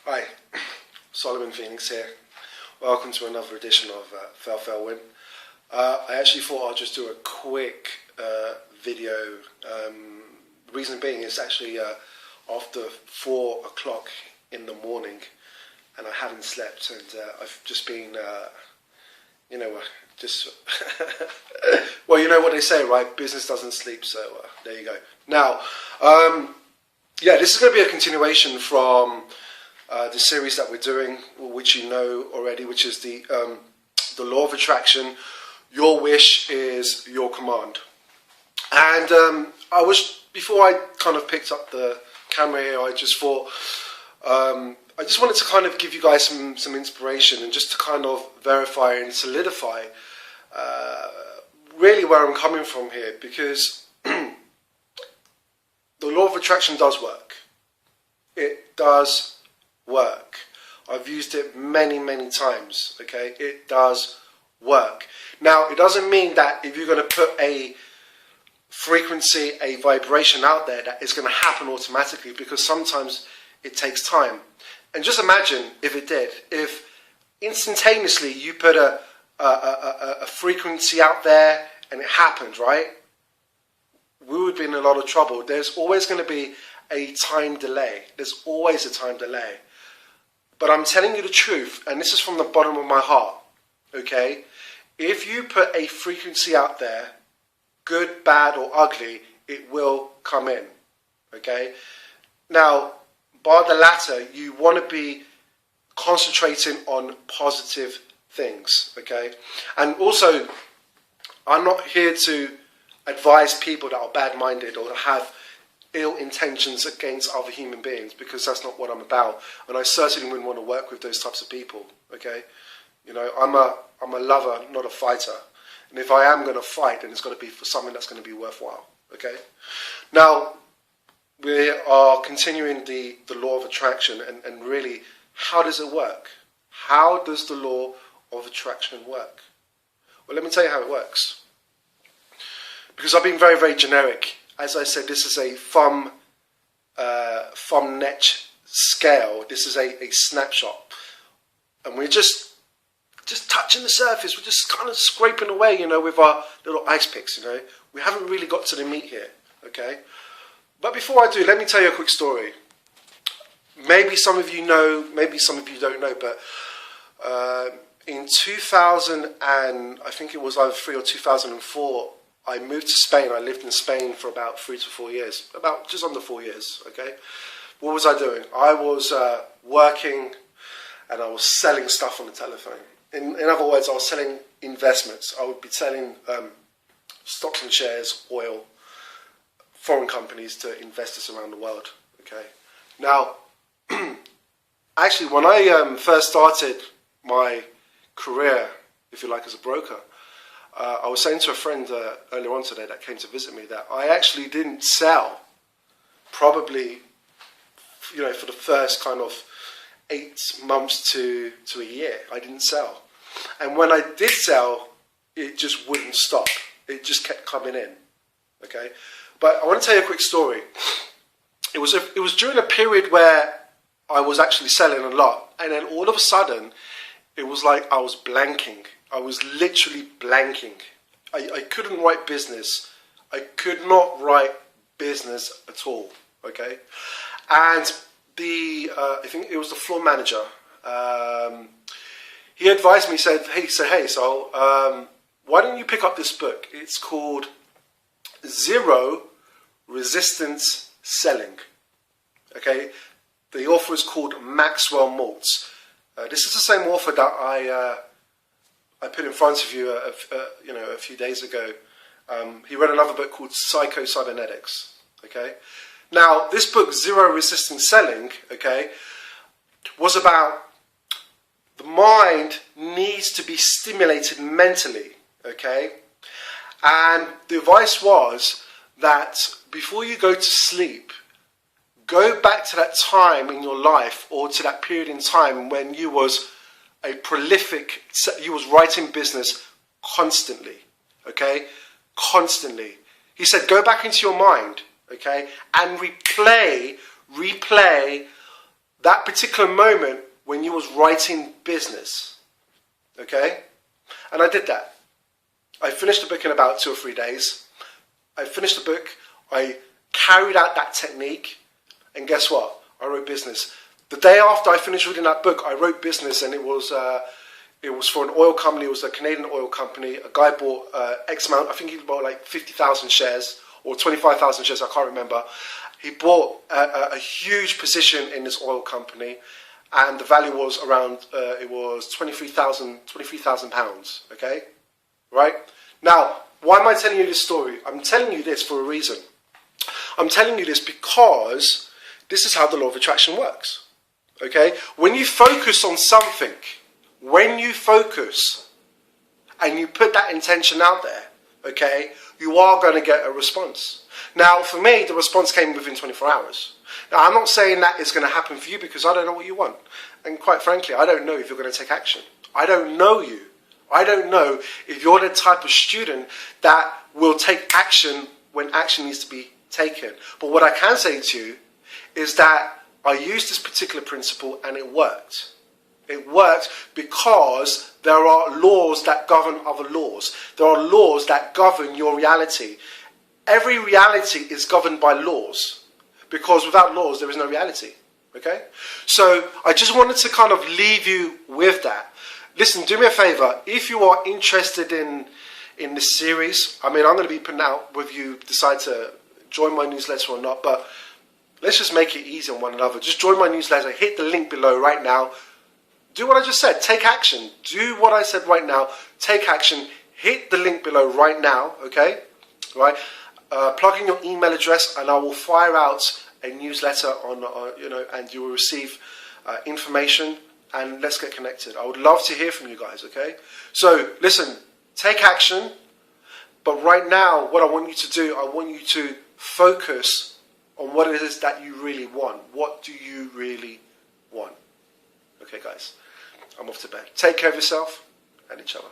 Hi, Solomon Phoenix here. Welcome to another edition of Fail Win. I actually thought I'd just do a quick video. The reason being is actually after 4 o'clock in the morning and I haven't slept, and I've just been, just, well, you know what they say, right? Business doesn't sleep, so there you go. Now, yeah, this is going to be a continuation from the series that we're doing, which you know already, which is the law of attraction. Your wish is your command. And before I kind of picked up the camera here, I just thought, I just wanted to kind of give you guys some inspiration and just to kind of verify and solidify really where I'm coming from here, because the law of attraction does work. It does work. I've used it many times, okay? It does work. Now, it doesn't mean that if you're going to put a frequency, a vibration out there, that it's going to happen automatically, because sometimes it takes time. And just imagine if it did. If instantaneously you put a frequency out there and it happened, right? We would be in a lot of trouble. There's always going to be a time delay. There's always a time delay. But I'm telling you the truth, and this is from the bottom of my heart, okay? If you put a frequency out there, good, bad, or ugly, it will come in, okay? Now, by the latter, you want to be concentrating on positive things, okay? And also, I'm not here to advise people that are bad-minded or have ill intentions against other human beings, because that's not what I'm about, and I certainly wouldn't want to work with those types of people, okay? You know, I'm a lover, not a fighter, and if I am going to fight, then it's got to be for something that's going to be worthwhile, okay? Now, we are continuing the law of attraction, and really, how does it work? How does the law of attraction work? Well, let me tell you how it works, because I've been very generic. As I said, this is a thumb net scale. This is a snapshot, and we're just touching the surface. We're just kind of scraping away, you know, with our little ice picks. You know, we haven't really got to the meat here. Okay, but before I do, let me tell you a quick story. Maybe some of you know, maybe some of you don't know, but in 2000 and I think it was either 3 or 2004. I moved to Spain. I lived in Spain for about 3 to 4 years, about just under 4 years, okay? What was I doing? I was working and I was selling stuff on the telephone. In other words, I was selling investments. I would be selling stocks and shares, oil, foreign companies to investors around the world, okay? Now, actually, when I first started my career, if you like, as a broker, I was saying to a friend earlier on today that came to visit me that I actually didn't sell probably, you know, for the first kind of 8 months to a year. I didn't sell. And when I did sell, it just wouldn't stop. It just kept coming in, okay? But I want to tell you a quick story. It was during a period where I was actually selling a lot, and then all of a sudden, it was like I was blanking. I was literally blanking. I couldn't write business. I could not write business at all, okay? And I think it was the floor manager, he advised me, said, hey, so why don't you pick up this book? It's called Zero Resistance Selling, okay? The author is called Maxwell Maltz. This is the same author that I put in front of you, a few days ago. He wrote another book called Psycho-Cybernetics. Okay. Now, this book, Zero Resistance Selling, okay, was about the mind needs to be stimulated mentally. Okay, and the advice was that before you go to sleep, go back to that time in your life, or to that period in time when you was a prolific, you was writing business constantly, okay? Constantly. He said, go back into your mind, okay? And replay that particular moment when you was writing business, okay? And I did that. I finished the book in about 2 or 3 days. I finished the book, I carried out that technique, and guess what? I wrote business. The day after I finished reading that book, I wrote business, and it was for an oil company. It was a Canadian oil company. A guy bought X amount. I think he bought like 50,000 shares or 25,000 shares. I can't remember. He bought a huge position in this oil company, and the value was around it was 23,000 pounds. Okay, right now. Why am I telling you this story? I'm telling you this for a reason. I'm telling you this because this is how the law of attraction works. Okay? When you focus on something, when you focus and you put that intention out there, okay, you are going to get a response. Now, for me, the response came within 24 hours. Now, I'm not saying that it's going to happen for you because I don't know what you want. And quite frankly, I don't know if you're going to take action. I don't know you. I don't know if you're the type of student that will take action when action needs to be taken. But what I can say to you is that I used this particular principle and it worked. It worked because there are laws that govern other laws. There are laws that govern your reality. Every reality is governed by laws because without laws there is no reality. Okay? So I just wanted to kind of leave you with that. Listen, do me a favor. If you are interested in this series, I mean, I'm going to be putting out whether you decide to join my newsletter or not, but let's just make it easy on one another. Just join my newsletter. Hit the link below right now. Do what I just said. Take action. Do what I said right now. Take action. Hit the link below right now, okay? Right? Plug in your email address and I will fire out a newsletter on and you will receive information. And let's get connected. I would love to hear from you guys, okay? So, listen, take action. But right now, what I want you to do, I want you to focus on what it is that you really want. What do you really want? Okay, guys, I'm off to bed. Take care of yourself and each other.